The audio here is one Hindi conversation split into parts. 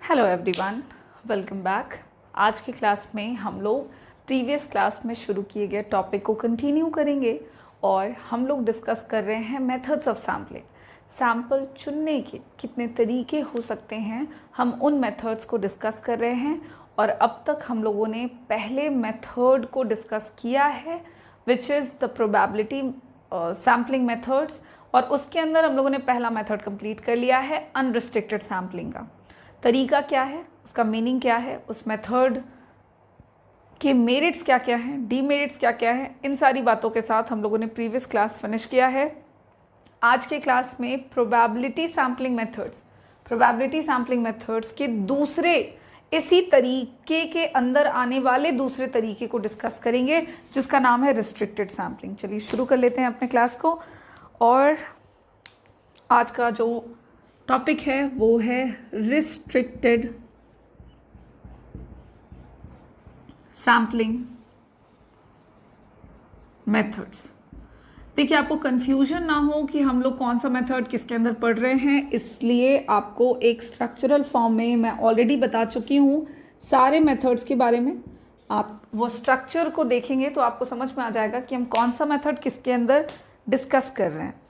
Hello everyone, welcome back. आज की क्लास में हम लोग प्रीवियस क्लास में शुरू किए गए टॉपिक को कंटिन्यू करेंगे और हम लोग डिस्कस कर रहे हैं मेथड्स ऑफ सैम्पलिंग। सैम्पल चुनने के कितने तरीके हो सकते हैं, हम उन मेथड्स को डिस्कस कर रहे हैं। और अब तक हम लोगों ने पहले मेथड को डिस्कस किया है which is the probability sampling methods, और उसके अंदर हम लोगों ने पहला मेथड कंप्लीट कर लिया है अनरिस्ट्रिक्टेड सैम्पलिंग का। तरीका क्या है, उसका मीनिंग क्या है, उस मेथड के मेरिट्स क्या क्या हैं, डीमेरिट्स क्या क्या हैं, इन सारी बातों के साथ हम लोगों ने प्रीवियस क्लास फिनिश किया है। आज के क्लास में प्रोबेबिलिटी सैम्पलिंग मेथड्स के दूसरे इसी तरीके के अंदर आने वाले दूसरे तरीके को डिस्कस करेंगे जिसका नाम है रिस्ट्रिक्टेड सैम्पलिंग। चलिए शुरू कर लेते हैं अपने क्लास को। और आज का जो टॉपिक है वो है रिस्ट्रिक्टेड सैम्पलिंग मेथड्स। देखिए, आपको कंफ्यूजन ना हो कि हम लोग कौन सा मेथड किसके अंदर पढ़ रहे हैं, इसलिए आपको एक स्ट्रक्चरल फॉर्म में मैं ऑलरेडी बता चुकी हूँ सारे मेथड्स के बारे में। आप वो स्ट्रक्चर को देखेंगे तो आपको समझ में आ जाएगा कि हम कौन सा मेथड किसके अंदर डिस्कस कर रहे हैं।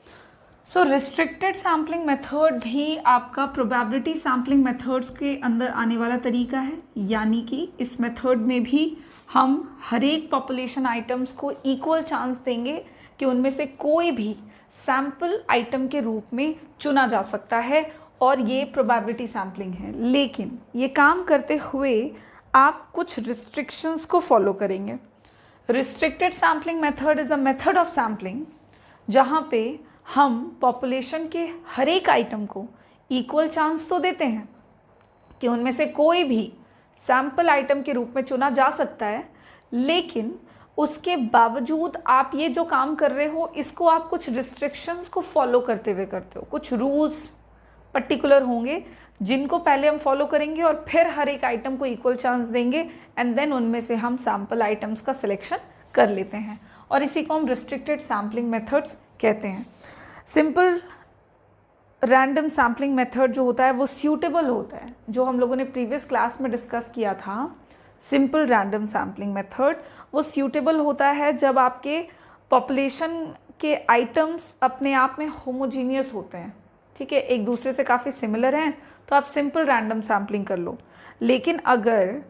सो रिस्ट्रिक्टेड सैम्पलिंग मेथड भी आपका प्रोबेबिलिटी सैम्पलिंग मेथड्स के अंदर आने वाला तरीका है, यानी कि इस मेथड में भी हम हर एक पॉपुलेशन आइटम्स को इक्वल चांस देंगे कि उनमें से कोई भी सैम्पल आइटम के रूप में चुना जा सकता है, और ये प्रोबेबिलिटी सैम्पलिंग है। लेकिन ये काम करते हुए आप कुछ रिस्ट्रिक्शंस को फॉलो करेंगे। Restricted sampling method is a method of sampling जहाँ पे हम पॉपुलेशन के हर एक आइटम को इक्वल चांस तो देते हैं कि उनमें से कोई भी सैम्पल आइटम के रूप में चुना जा सकता है, लेकिन उसके बावजूद आप ये जो काम कर रहे हो इसको आप कुछ रिस्ट्रिक्शंस को फॉलो करते हुए करते हो। कुछ रूल्स पर्टिकुलर होंगे जिनको पहले हम फॉलो करेंगे और फिर हर एक आइटम को इक्वल चांस देंगे, एंड देन उनमें से हम सैम्पल आइटम्स का सिलेक्शन कर लेते हैं, और इसी को हम रिस्ट्रिक्टेड सैम्पलिंग मेथड्स कहते हैं। सिंपल रैंडम सैम्पलिंग मेथड जो होता है वो सूटेबल होता है, जो हम लोगों ने प्रीवियस क्लास में डिस्कस किया था। सिंपल रैंडम सैम्पलिंग मेथड वो सूटेबल होता है जब आपके पॉपुलेशन के आइटम्स अपने आप में होमोजीनियस होते हैं, ठीक है, एक दूसरे से काफ़ी सिमिलर हैं, तो आप सिंपल रैंडम सैम्पलिंग कर लो। लेकिन अगर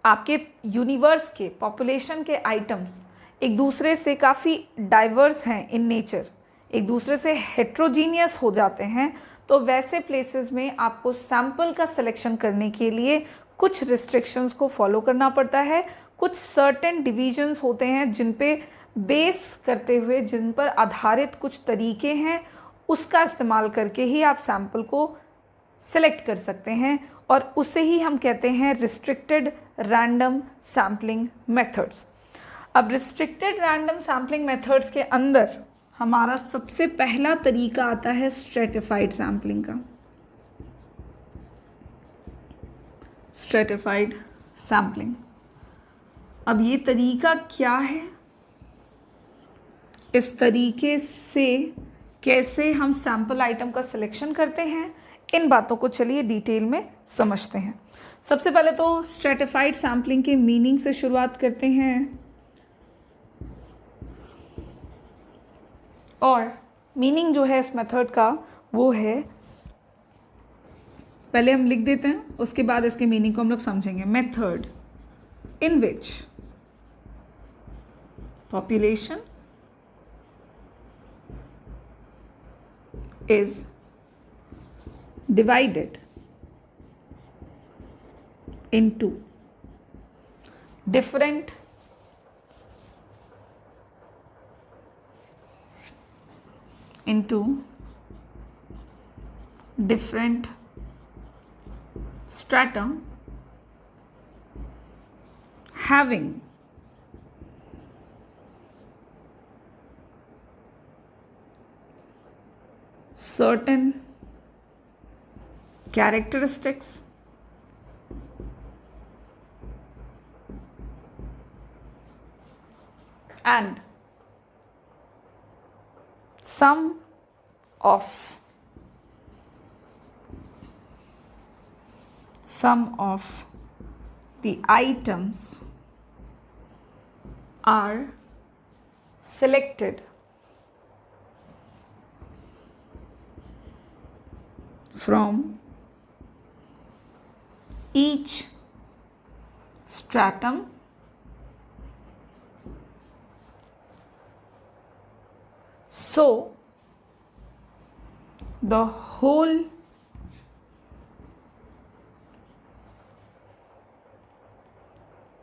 आपके यूनिवर्स के पॉपुलेशन के आइटम्स एक दूसरे से काफ़ी डाइवर्स हैं इन नेचर, एक दूसरे से हेट्रोजीनियस हो जाते हैं, तो वैसे प्लेसेस में आपको सैंपल का सिलेक्शन करने के लिए कुछ रिस्ट्रिक्शंस को फॉलो करना पड़ता है। कुछ सर्टेन डिविजन्स होते हैं जिन पे बेस करते हुए, जिन पर आधारित कुछ तरीके हैं, उसका इस्तेमाल करके ही आप सैंपल को सिलेक्ट कर सकते हैं, और उसे ही हम कहते हैं रिस्ट्रिक्टेड रैंडम सैम्पलिंग मेथड्स। अब रिस्ट्रिक्टेड रैंडम सैम्पलिंग मेथड्स के अंदर हमारा सबसे पहला तरीका आता है स्ट्रेटिफाइड सैम्पलिंग का। स्ट्रेटिफाइड सैम्पलिंग, अब ये तरीका क्या है, इस तरीके से कैसे हम सैंपल आइटम का सिलेक्शन करते हैं, इन बातों को चलिए डिटेल में समझते हैं। सबसे पहले तो स्ट्रेटिफाइड सैम्पलिंग के मीनिंग से शुरुआत करते हैं, और मीनिंग जो है इस मेथड का वो है, पहले हम लिख देते हैं, उसके बाद इसके मीनिंग को हम लोग समझेंगे। Method in which population is divided into different stratum having certain characteristics and sum of some of the items are selected from each stratum so the whole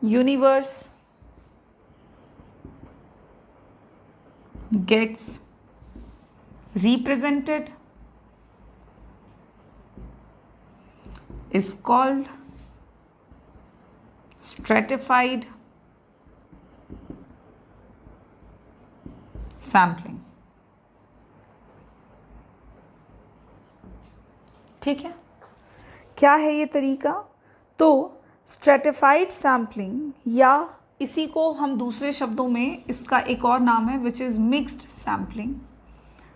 universe gets represented is called stratified sampling. ठीक है, क्या है ये तरीका? तो स्ट्रेटिफाइड सैम्पलिंग, या इसी को हम दूसरे शब्दों में इसका एक और नाम है which is mixed sampling.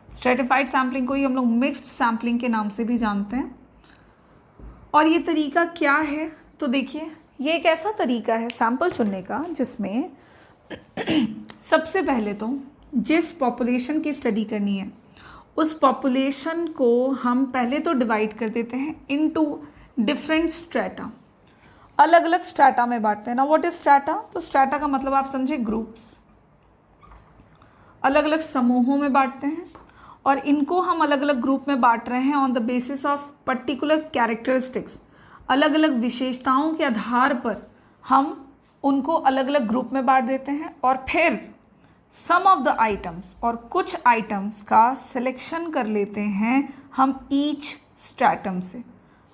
Stratified sampling को ही हम लोग मिक्स्ड सैम्पलिंग के नाम से भी जानते हैं। और ये तरीका क्या है? तो देखिए, ये एक ऐसा तरीका है सैंपल चुनने का जिसमें सबसे पहले तो जिस पॉपुलेशन की स्टडी करनी है उस पॉपुलेशन को हम पहले तो डिवाइड कर देते हैं इनटू डिफरेंट स्ट्रेटा, अलग अलग स्ट्रेटा में बांटते हैं ना। What is strata? तो स्ट्रेटा का मतलब आप समझे ग्रुप्स, अलग अलग समूहों में बांटते हैं और इनको हम अलग अलग ग्रुप में बांट रहे हैं on the basis of particular characteristics. अलग अलग विशेषताओं के आधार पर हम उनको अलग अलग ग्रुप में बांट देते हैं और फिर सम ऑफ द आइटम्स और कुछ आइटम्स का सिलेक्शन कर लेते हैं हम ईच स्ट्रैटम से।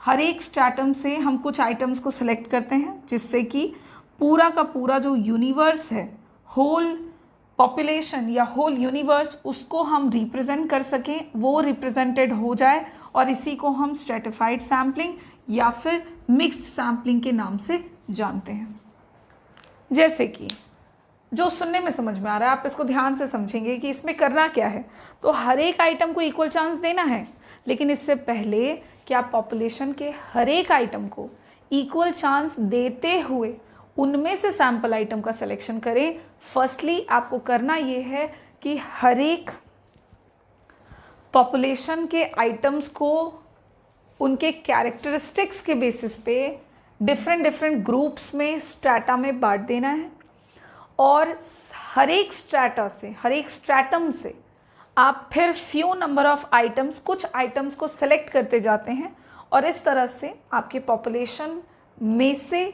हर एक स्ट्रैटम से हम कुछ आइटम्स को सिलेक्ट करते हैं जिससे कि पूरा का पूरा जो यूनिवर्स है, होल पॉपुलेशन या होल यूनिवर्स, उसको हम रिप्रेजेंट कर सकें, वो रिप्रेजेंटेड हो जाए और इसी को हम स्ट्रेटिफाइड सैम्पलिंग या फिर मिक्स्ड सैम्पलिंग के नाम से जानते हैं। जैसे कि जो सुनने में समझ में आ रहा है, आप इसको ध्यान से समझेंगे कि इसमें करना क्या है। तो हर एक आइटम को इक्वल चांस देना है, लेकिन इससे पहले कि आप पॉपुलेशन के हर एक आइटम को इक्वल चांस देते हुए उनमें से सैंपल आइटम का सिलेक्शन करें, फर्स्टली आपको करना ये है कि हर एक पॉपुलेशन के आइटम्स को उनके कैरेक्टरिस्टिक्स के बेसिस पे डिफरेंट ग्रुप्स में स्ट्रैटा में बांट देना है और हर एक स्ट्रैटा से, हर एक स्ट्रैटम से आप फिर फ्यू नंबर ऑफ आइटम्स, कुछ आइटम्स को सेलेक्ट करते जाते हैं और इस तरह से आपके पॉपुलेशन में से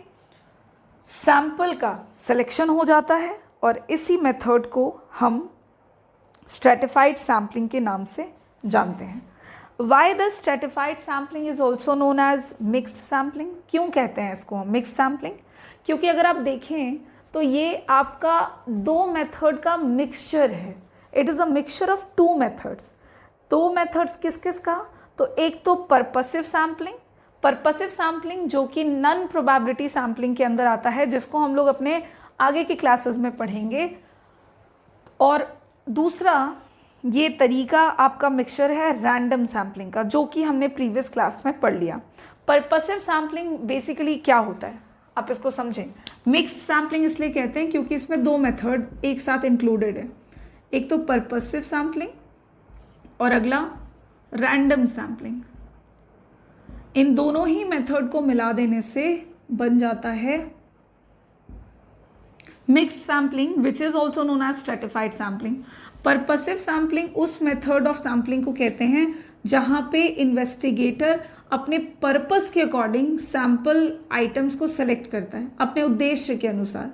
सैंपल का सिलेक्शन हो जाता है और इसी मेथड को हम स्ट्रेटिफाइड सैम्पलिंग के नाम से जानते हैं। Why the stratified sampling is also known as mixed sampling? क्यों कहते हैं इसको हम मिक्स्ड सैम्पलिंग? क्योंकि अगर आप देखें तो ये आपका दो मेथड का मिक्सचर है। It is a mixture of two methods. दो मेथड्स किस किस का? तो एक तो पर्पसिव सैम्पलिंग, पर्पसिव सैम्पलिंग जो कि नन प्रोबेबिलिटी सैम्पलिंग के अंदर आता है, जिसको हम लोग अपने आगे की क्लासेस में पढ़ेंगे। और दूसरा ये तरीका आपका मिक्सचर है रैंडम सैम्पलिंग का, जो कि हमने प्रीवियस क्लास में पढ़ लिया। पर्पसिव सैम्पलिंग बेसिकली क्या होता है, आप इसको समझें। मिक्स्ड सैम्पलिंग इसलिए कहते हैं क्योंकि इसमें दो मेथड एक साथ इंक्लूडेड है, एक तो पर्पसिव सैम्पलिंग और अगला रैंडम सैम्पलिंग। इन दोनों ही मेथड को मिला देने से बन जाता है mixed sampling which is also known as stratified sampling. Purposive sampling उस मेथड ऑफ सैम्पलिंग को कहते हैं जहां पे इन्वेस्टिगेटर अपने पर्पस के अकॉर्डिंग सैंपल आइटम्स को सेलेक्ट करता है अपने उद्देश्य के अनुसार।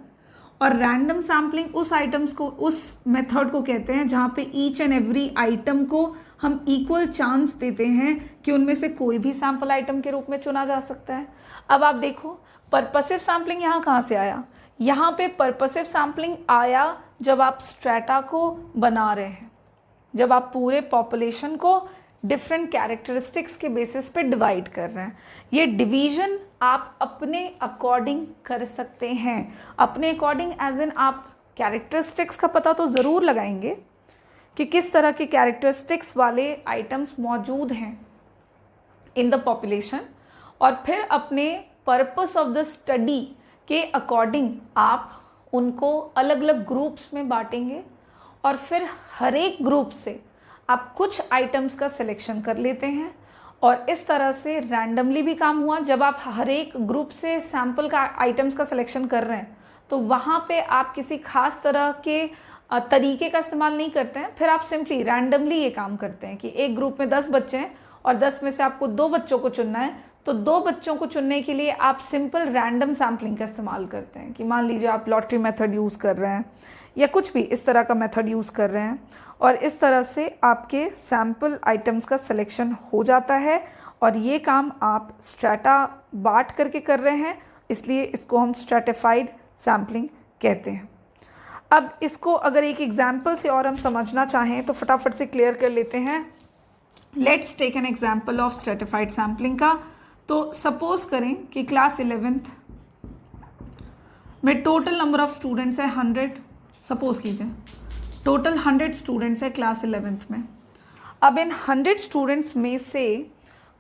और रैंडम सैम्पलिंग उस आइटम्स को, उस मेथड को कहते हैं जहां पे ईच एंड एवरी आइटम को हम इक्वल चांस देते हैं कि उनमें से कोई भी सैंपल आइटम के रूप में चुना जा सकता है। अब आप देखो पर्पसिव सैम्पलिंग यहाँ कहाँ से आया? यहाँ पे पर्पसिव सैम्पलिंग आया जब आप स्ट्रैटा को बना रहे हैं, जब आप पूरे पॉपुलेशन को डिफरेंट कैरेक्टरिस्टिक्स के बेसिस पे डिवाइड कर रहे हैं। ये डिवीजन आप अपने अकॉर्डिंग कर सकते हैं, अपने अकॉर्डिंग एज इन आप कैरेक्टरिस्टिक्स का पता तो ज़रूर लगाएंगे कि किस तरह के कैरेक्टरिस्टिक्स वाले आइटम्स मौजूद हैं इन द पॉपुलेशन, और फिर अपने पर्पस ऑफ द स्टडी के अकॉर्डिंग आप उनको अलग अलग ग्रुप्स में बांटेंगे और फिर हर एक ग्रुप से आप कुछ आइटम्स का सिलेक्शन कर लेते हैं और इस तरह से रैंडमली भी काम हुआ। जब आप हर एक ग्रुप से सैंपल का आइटम्स का सिलेक्शन कर रहे हैं तो वहाँ पे आप किसी खास तरह के तरीके का इस्तेमाल नहीं करते हैं, फिर आप सिंपली रैंडमली ये काम करते हैं कि एक ग्रुप में 10 बच्चे हैं और 10 में से आपको 2 बच्चों को चुनना है, तो 2 बच्चों को चुनने के लिए आप सिंपल रैंडम सैम्पलिंग का इस्तेमाल करते हैं कि मान लीजिए आप लॉटरी मेथड यूज़ कर रहे हैं या कुछ भी इस तरह का मेथड यूज़ कर रहे हैं और इस तरह से आपके सैम्पल आइटम्स का सिलेक्शन हो जाता है और ये काम आप स्ट्रैटा बांट करके कर रहे हैं, इसलिए इसको हम स्ट्रैटिफाइड सैम्पलिंग कहते हैं। अब इसको अगर एक एग्जाम्पल से और हम समझना चाहें तो फटाफट से क्लियर कर लेते हैं। Let's take an example of stratified sampling का। तो सपोज करें कि क्लास 11th में टोटल नंबर ऑफ स्टूडेंट्स है 100, सपोज कीजिए टोटल 100 स्टूडेंट्स है क्लास 11th में। अब इन 100 स्टूडेंट्स में से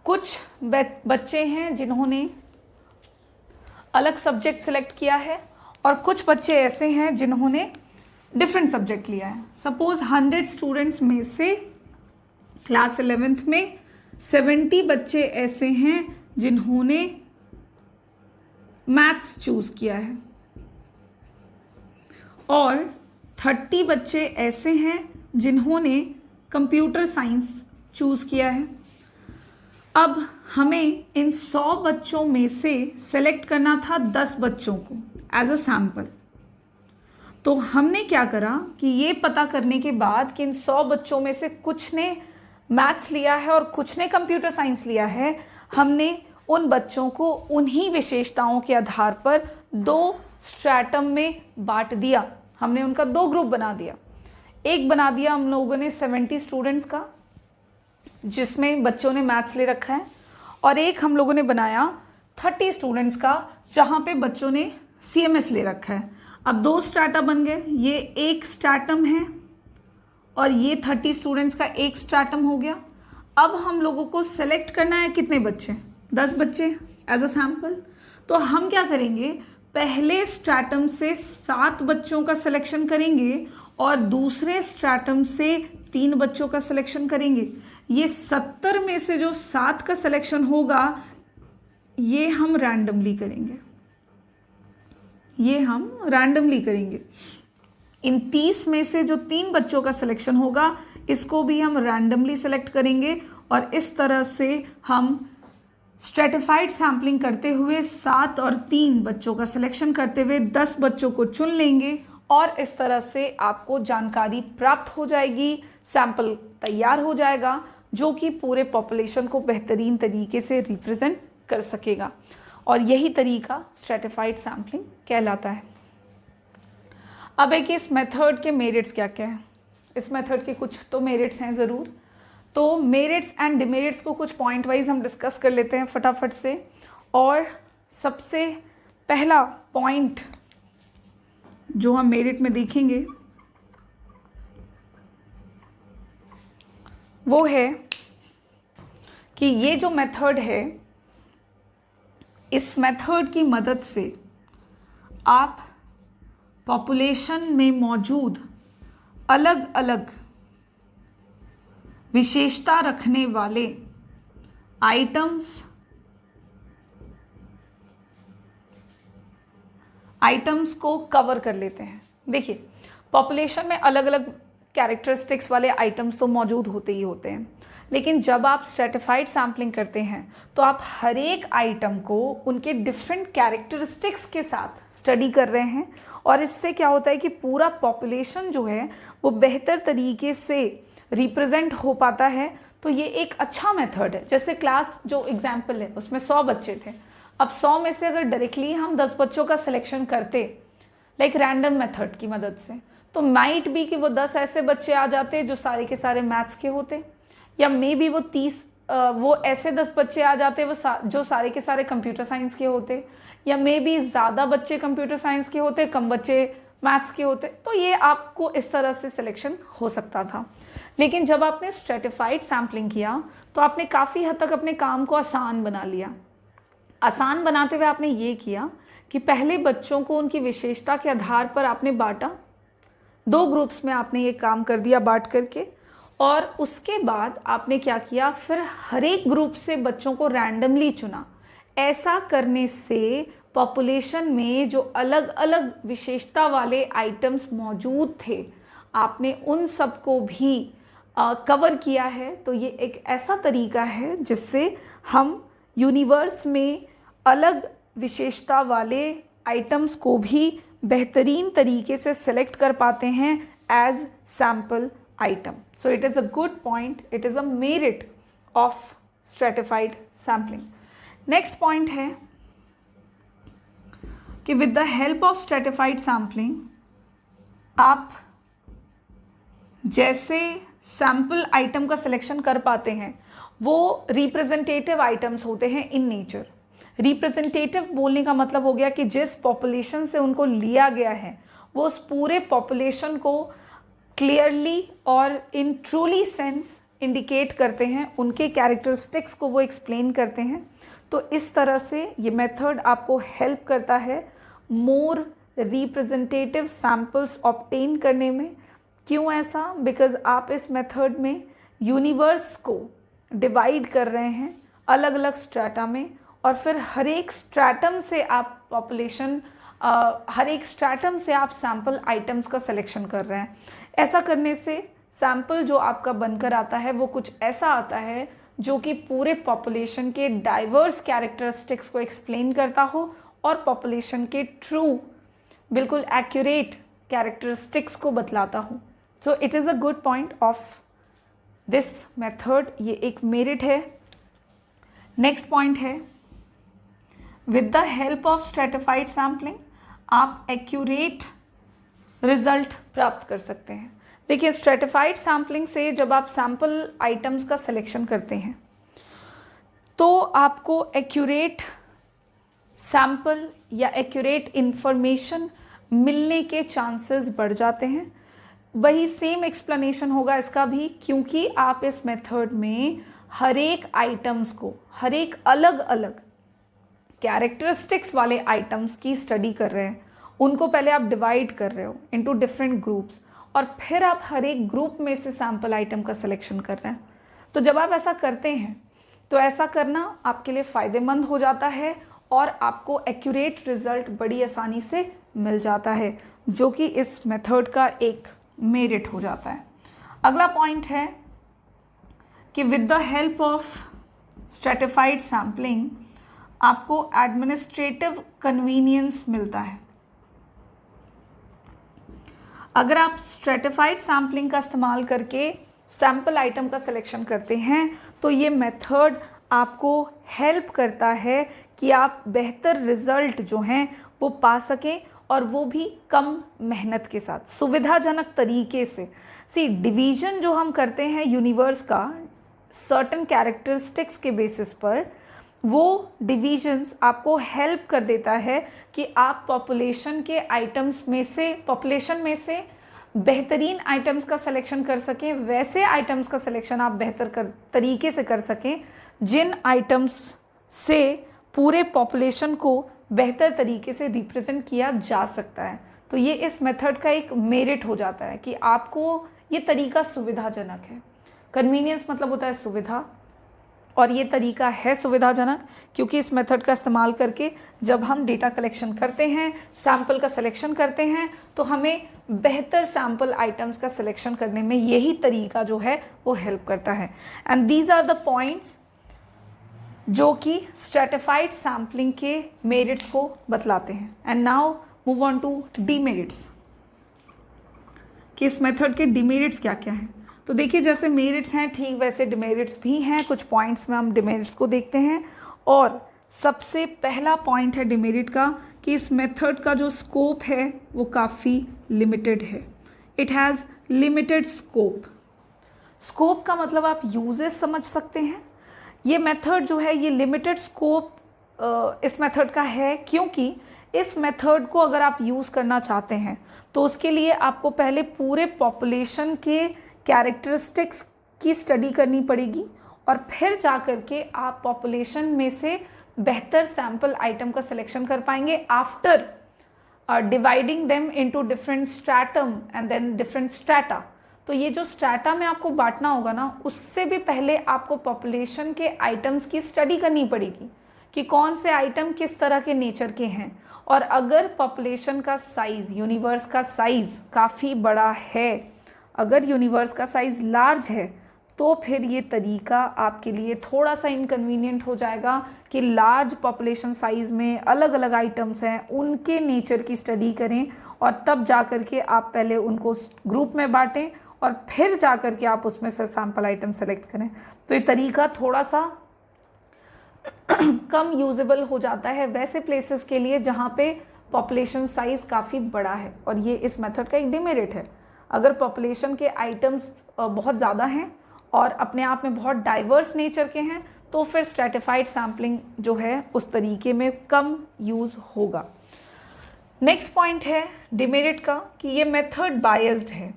कुछ बच्चे हैं जिन्होंने अलग सब्जेक्ट सिलेक्ट किया है और कुछ बच्चे ऐसे हैं जिन्होंने डिफरेंट सब्जेक्ट लिया है। सपोज 100 स्टूडेंट्स में से क्लास 11th में 70 बच्चे ऐसे हैं जिन्होंने मैथ्स चूज किया है और 30 बच्चे ऐसे हैं जिन्होंने कंप्यूटर साइंस चूज किया है। अब हमें इन 100 बच्चों में से सेलेक्ट करना था 10 बच्चों को एज अ सैम्पल। तो हमने क्या करा कि ये पता करने के बाद कि इन 100 बच्चों में से कुछ ने मैथ्स लिया है और कुछ ने कंप्यूटर साइंस लिया है, हमने उन बच्चों को उन्हीं विशेषताओं के आधार पर 2 स्ट्रैटम में बांट दिया। हमने उनका 2 ग्रुप बना दिया। एक बना दिया हम लोगों ने 70 स्टूडेंट्स का जिसमें बच्चों ने मैथ्स ले रखा है और एक हम लोगों ने बनाया 30 स्टूडेंट्स का जहाँ पे बच्चों ने CMS ले रखा है। अब 2 स्ट्रैटा बन गए, ये एक स्ट्रैटम है और ये 30 स्टूडेंट्स का एक स्ट्रैटम हो गया। अब हम लोगों को सेलेक्ट करना है कितने बच्चे, 10 बच्चे एज अ सैम्पल। तो हम क्या करेंगे, पहले स्ट्रैटम से 7 बच्चों का सिलेक्शन करेंगे और दूसरे स्ट्रैटम से 3 बच्चों का सिलेक्शन करेंगे। ये 70 में से जो 7 का सिलेक्शन होगा ये हम रैंडमली करेंगे, ये हम रैंडमली करेंगे। इन 30 में से जो 3 बच्चों का सिलेक्शन होगा इसको भी हम रैंडमली सेलेक्ट करेंगे और इस तरह से हम स्ट्रैटिफाइड सैम्पलिंग करते हुए 7 और 3 बच्चों का सिलेक्शन करते हुए 10 बच्चों को चुन लेंगे और इस तरह से आपको जानकारी प्राप्त हो जाएगी, सैंपल तैयार हो जाएगा जो कि पूरे पॉपुलेशन को बेहतरीन तरीके से रिप्रेजेंट कर सकेगा और यही तरीका स्ट्रैटिफाइड सैम्पलिंग कहलाता है। अब एक इस मेथड के मेरिट्स क्या क्या हैं। इस मेथड के कुछ तो मेरिट्स हैं ज़रूर, तो मेरिट्स एंड डिमेरिट्स को कुछ पॉइंट वाइज हम डिस्कस कर लेते हैं फटाफट से। और सबसे पहला पॉइंट जो हम मेरिट में देखेंगे वो है कि ये जो मेथड है, इस मेथड की मदद से आप पॉपुलेशन में मौजूद अलग अलग विशेषता रखने वाले आइटम्स को कवर कर लेते हैं। देखिए, पॉपुलेशन में अलग अलग कैरेक्टरिस्टिक्स वाले आइटम्स तो मौजूद होते ही होते हैं, लेकिन जब आप स्ट्रैटिफाइड सैम्पलिंग करते हैं तो आप हर एक आइटम को उनके डिफरेंट कैरेक्टरिस्टिक्स के साथ स्टडी कर रहे हैं और इससे क्या होता है कि पूरा पॉपुलेशन जो है वो बेहतर तरीके से रिप्रेजेंट हो पाता है। तो ये एक अच्छा मेथड है। जैसे क्लास जो एग्जाम्पल है उसमें 100 बच्चे थे, अब 100 में से अगर डायरेक्टली हम 10 बच्चों का सिलेक्शन करते लाइक रैंडम मेथड की मदद से, तो माइट भी कि वो 10 ऐसे बच्चे आ जाते जो सारे के सारे मैथ्स के होते, या मे बी वो 30 वो ऐसे 10 बच्चे आ जाते वो जो सारे के सारे कंप्यूटर साइंस के होते, या मे बी ज़्यादा बच्चे कंप्यूटर साइंस के होते, कम बच्चे मैथ्स के होते। तो ये आपको इस तरह से सिलेक्शन हो सकता था। लेकिन जब आपने स्ट्रैटिफाइड सैम्पलिंग किया तो आपने काफ़ी हद तक अपने काम को आसान बना लिया। आसान बनाते हुए आपने ये किया कि पहले बच्चों को उनकी विशेषता के आधार पर आपने बांटा, 2 ग्रुप्स में आपने ये काम कर दिया बांट करके, और उसके बाद आपने क्या किया, फिर हर एक ग्रुप से बच्चों को रैंडमली चुना। ऐसा करने से पॉपुलेशन में जो अलग अलग विशेषता वाले आइटम्स मौजूद थे, आपने उन सबको भी कवर किया है। तो ये एक ऐसा तरीका है जिससे हम यूनिवर्स में अलग विशेषता वाले आइटम्स को भी बेहतरीन तरीके से सेलेक्ट कर पाते हैं as sample item. So it is a good point, it is a merit of stratified sampling. Next point है कि with the help of stratified sampling आप जैसे सैम्पल आइटम का सिलेक्शन कर पाते हैं, वो रिप्रेजेंटेटिव आइटम्स होते हैं इन नेचर। रिप्रेजेंटेटिव बोलने का मतलब हो गया कि जिस पॉपुलेशन से उनको लिया गया है वो उस पूरे पॉपुलेशन को क्लियरली और इन ट्रूली सेंस इंडिकेट करते हैं, उनके कैरेक्टरिस्टिक्स को वो एक्सप्लेन करते हैं। तो इस तरह से ये मेथड आपको हेल्प करता है मोर रिप्रेजेंटेटिव सैम्पल्स ऑब्टेन करने में। क्यों ऐसा? बिकॉज आप इस मेथड में यूनिवर्स को डिवाइड कर रहे हैं अलग अलग स्ट्रैटा में, और फिर हर एक स्ट्रैटम से आप हर एक स्ट्रैटम से आप सैम्पल आइटम्स का सिलेक्शन कर रहे हैं। ऐसा करने से सैम्पल जो आपका बनकर आता है वो कुछ ऐसा आता है जो कि पूरे पॉपुलेशन के डाइवर्स कैरेक्टरिस्टिक्स को एक्सप्लेन करता हो और पॉपुलेशन के ट्रू बिल्कुल एक्यूरेट कैरेक्टरिस्टिक्स को बतलाता हो। सो it is a good point of this method, ये एक मेरिट है। नेक्स्ट पॉइंट है with the help of stratified sampling आप एक्यूरेट रिजल्ट प्राप्त कर सकते हैं। देखिए, स्ट्रेटिफाइड सैम्पलिंग से जब आप सैम्पल आइटम्स का सिलेक्शन करते हैं तो आपको एक्यूरेट सैम्पल या एक्यूरेट इंफॉर्मेशन मिलने के चांसेस बढ़ जाते हैं। वही सेम एक्सप्लेनेशन होगा इसका भी, क्योंकि आप इस मेथड में हर एक आइटम्स को, हर एक अलग अलग कैरेक्टरिस्टिक्स वाले आइटम्स की स्टडी कर रहे हैं। उनको पहले आप डिवाइड कर रहे हो इनटू डिफरेंट ग्रुप्स, और फिर आप हर एक ग्रुप में से सैम्पल आइटम का सिलेक्शन कर रहे हैं। तो जब आप ऐसा करते हैं तो ऐसा करना आपके लिए फ़ायदेमंद हो जाता है और आपको एक्यूरेट रिजल्ट बड़ी आसानी से मिल जाता है, जो कि इस मेथड का एक मेरिट हो जाता है। अगला पॉइंट है कि with the help of stratified sampling आपको एडमिनिस्ट्रेटिव कन्वीनियंस मिलता है। अगर आप स्ट्रेटिफाइड सैम्पलिंग का इस्तेमाल करके सैम्पल आइटम का सिलेक्शन करते हैं तो ये मेथड आपको हेल्प करता है कि आप बेहतर रिजल्ट जो हैं वो पा सकें, और वो भी कम मेहनत के साथ, सुविधाजनक तरीके से। डिवीजन जो हम करते हैं यूनिवर्स का सर्टेन कैरेक्टरिस्टिक्स के बेसिस पर, वो डिवीजन्स आपको हेल्प कर देता है कि आप पॉपुलेशन के आइटम्स में से, पॉपुलेशन में से बेहतरीन आइटम्स का सिलेक्शन कर सकें, वैसे आइटम्स का सिलेक्शन आप बेहतर तरीके से कर सकें जिन आइटम्स से पूरे पॉपुलेशन को बेहतर तरीके से रिप्रेजेंट किया जा सकता है। तो ये इस मेथड का एक मेरिट हो जाता है कि आपको ये तरीका सुविधाजनक है। कन्वीनियंस मतलब होता है सुविधा, और ये तरीका है सुविधाजनक क्योंकि इस मेथड का इस्तेमाल करके जब हम डेटा कलेक्शन करते हैं, सैम्पल का सिलेक्शन करते हैं, तो हमें बेहतर सैम्पल आइटम्स का सिलेक्शन करने में यही तरीका जो है वो हेल्प करता है। And these are the points जो कि स्ट्रेटिफाइड सैम्पलिंग के मेरिट्स को बतलाते हैं। And now move on to demerits, कि इस मेथड के डीमेरिट्स क्या क्या हैं। तो देखिए, जैसे मेरिट्स हैं ठीक वैसे डिमेरिट्स भी हैं। कुछ पॉइंट्स में हम डिमेरिट्स को देखते हैं, और सबसे पहला पॉइंट है डिमेरिट का कि इस मेथड का जो स्कोप है वो काफ़ी लिमिटेड है। It has limited scope. Scope का मतलब आप यूजेस समझ सकते हैं। ये मेथड जो है ये लिमिटेड स्कोप इस मेथड का है, क्योंकि इस मेथड को अगर आप यूज़ करना चाहते हैं तो उसके लिए आपको पहले पूरे पॉपुलेशन के कैरेक्टरिस्टिक्स की स्टडी करनी पड़ेगी, और फिर जा कर के आप पॉपुलेशन में से बेहतर सैम्पल आइटम का सिलेक्शन कर पाएंगे after dividing them into different stratum and then different strata. तो ये जो स्ट्रैटा में आपको बांटना होगा ना, उससे भी पहले आपको पॉपुलेशन के आइटम्स की स्टडी करनी पड़ेगी कि कौन से आइटम किस तरह के नेचर के हैं। और अगर पॉपुलेशन का साइज, यूनिवर्स का साइज काफ़ी बड़ा है, अगर यूनिवर्स का साइज लार्ज है, तो फिर ये तरीका आपके लिए थोड़ा सा इनकन्वीनियंट हो जाएगा कि लार्ज पॉपुलेशन साइज में अलग अलग आइटम्स हैं, उनके नेचर की स्टडी करें और तब जा कर के आप पहले उनको ग्रुप में बांटें और फिर जा कर के आप उसमें से सैम्पल आइटम सेलेक्ट करें। तो ये तरीका थोड़ा सा कम यूजेबल हो जाता है वैसे प्लेसेस के लिए जहाँ पे पॉपुलेशन साइज काफ़ी बड़ा है, और ये इस मेथड का एक डिमेरिट है। अगर पॉपुलेशन के आइटम्स बहुत ज़्यादा हैं और अपने आप में बहुत डाइवर्स नेचर के हैं, तो फिर स्ट्रैटिफाइड सैम्पलिंग जो है उस तरीके में कम यूज़ होगा। नेक्स्ट पॉइंट है डिमेरिट का कि ये मेथड बायस्ड है।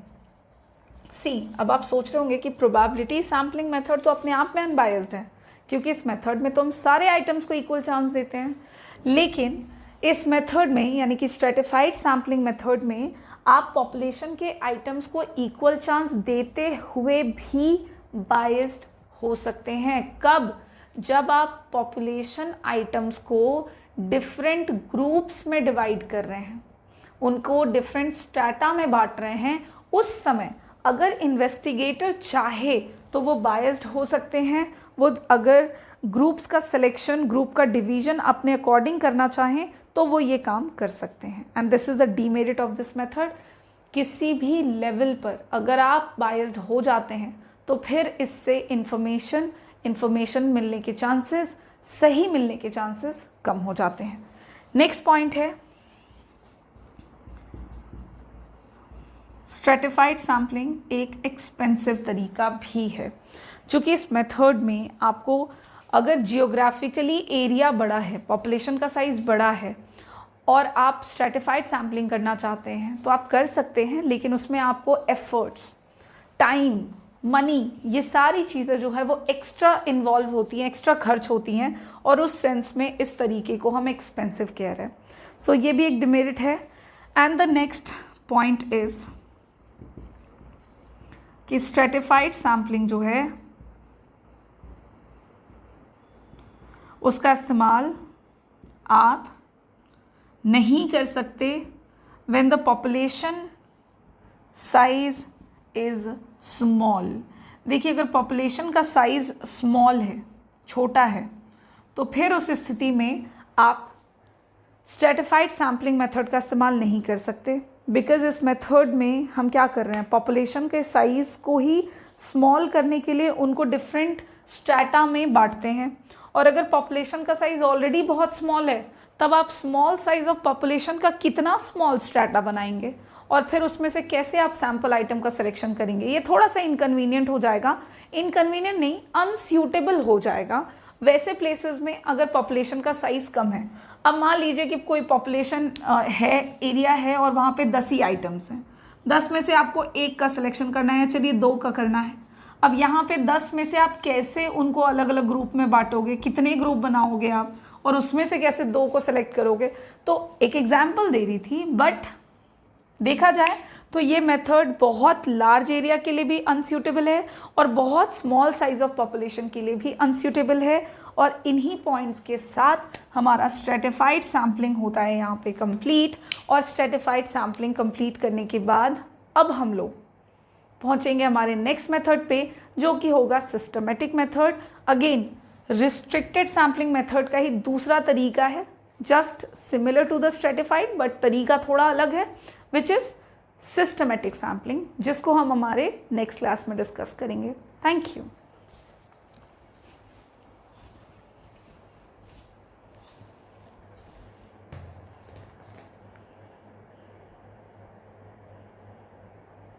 अब आप सोच रहे होंगे कि प्रोबेबिलिटी सैम्पलिंग मेथड तो अपने आप में अनबायस्ड है, क्योंकि इस मेथड में तो हम सारे आइटम्स को इक्वल चांस देते हैं, लेकिन इस मेथड में यानी कि स्ट्रैटिफाइड सैम्पलिंग मेथड में आप पॉपुलेशन के आइटम्स को इक्वल चांस देते हुए भी बायस्ड हो सकते हैं। कब? जब आप पॉपुलेशन आइटम्स को डिफरेंट ग्रुप्स में डिवाइड कर रहे हैं, उनको डिफरेंट स्ट्रैटा में बांट रहे हैं, उस समय अगर इन्वेस्टिगेटर चाहे तो वो बायस्ड हो सकते हैं। वो अगर ग्रुप्स का सिलेक्शन, ग्रुप का डिवीजन अपने अकॉर्डिंग करना चाहें तो वो ये काम कर सकते हैं। And this is the demerit of this method. किसी भी लेवल पर अगर आप बायस्ड हो जाते हैं तो फिर इससे इंफॉर्मेशन मिलने के चांसेस, सही मिलने के चांसेस कम हो जाते हैं। नेक्स्ट पॉइंट है स्ट्रैटिफाइड सैम्पलिंग एक एक्सपेंसिव तरीका भी है, चूँकि इस मेथड में आपको अगर जियोग्राफिकली एरिया बड़ा है, पॉपुलेशन का साइज़ बड़ा है और आप स्ट्रैटिफाइड सैम्पलिंग करना चाहते हैं तो आप कर सकते हैं, लेकिन उसमें आपको एफर्ट्स, टाइम, मनी, ये सारी चीज़ें जो है वो एक्स्ट्रा इन्वॉल्व होती हैं, एक्स्ट्रा खर्च होती हैं, और उस सेंस में इस तरीके को हम एक्सपेंसिव कह रहे हैं। सो ये भी एक डिमेरिट है। And the next point is कि स्ट्रैटिफाइड सैम्पलिंग जो है उसका इस्तेमाल आप नहीं कर सकते when the population size is small. देखिए, अगर पॉपुलेशन का साइज़ स्मॉल है, छोटा है, तो फिर उस स्थिति में आप स्ट्रैटिफाइड सैम्पलिंग मेथड का इस्तेमाल नहीं कर सकते, बिकॉज इस मेथड में हम क्या कर रहे हैं, पॉपुलेशन के साइज़ को ही स्मॉल करने के लिए उनको डिफरेंट स्ट्रैटा में बांटते हैं। और अगर पॉपुलेशन का साइज़ ऑलरेडी बहुत स्मॉल है, तब आप स्मॉल साइज़ ऑफ पॉपुलेशन का कितना स्मॉल स्ट्रैटा बनाएंगे और फिर उसमें से कैसे आप सैम्पल आइटम का सिलेक्शन करेंगे। ये थोड़ा सा इनकन्वीनियंट हो जाएगा, इनकन्वीनियंट नहीं, अनस्यूटेबल हो जाएगा वैसे प्लेसेस में अगर पॉपुलेशन का साइज़ कम है। अब मान लीजिए कि कोई पॉपुलेशन है, एरिया है, और वहाँ पे 10 ही आइटम्स हैं, 10 में से आपको 1 का सिलेक्शन करना है, चलिए 2 का करना है। अब यहाँ पे 10 में से आप कैसे उनको अलग अलग ग्रुप में बांटोगे, कितने ग्रुप बनाओगे आप, और उसमें से कैसे 2 को सिलेक्ट करोगे। तो एक एग्जाम्पल दे रही थी, बट देखा जाए तो ये मेथड बहुत लार्ज एरिया के लिए भी अनस्यूटेबल है और बहुत स्मॉल साइज ऑफ पॉपुलेशन के लिए भी अनस्यूटेबल है। और इन्हीं पॉइंट्स के साथ हमारा स्ट्रैटिफाइड सैम्पलिंग होता है यहाँ पे कंप्लीट। और स्ट्रैटिफाइड सैम्पलिंग कंप्लीट करने के बाद अब हम लोग पहुँचेंगे हमारे नेक्स्ट मेथड पे, जो कि होगा systematic method. Again restricted sampling method का ही दूसरा तरीका है, just similar to the stratified, but तरीका थोड़ा अलग है, विच इज़ सिस्टमेटिक सैम्पलिंग, जिसको हम हमारे नेक्स्ट क्लास में डिस्कस करेंगे। Thank you.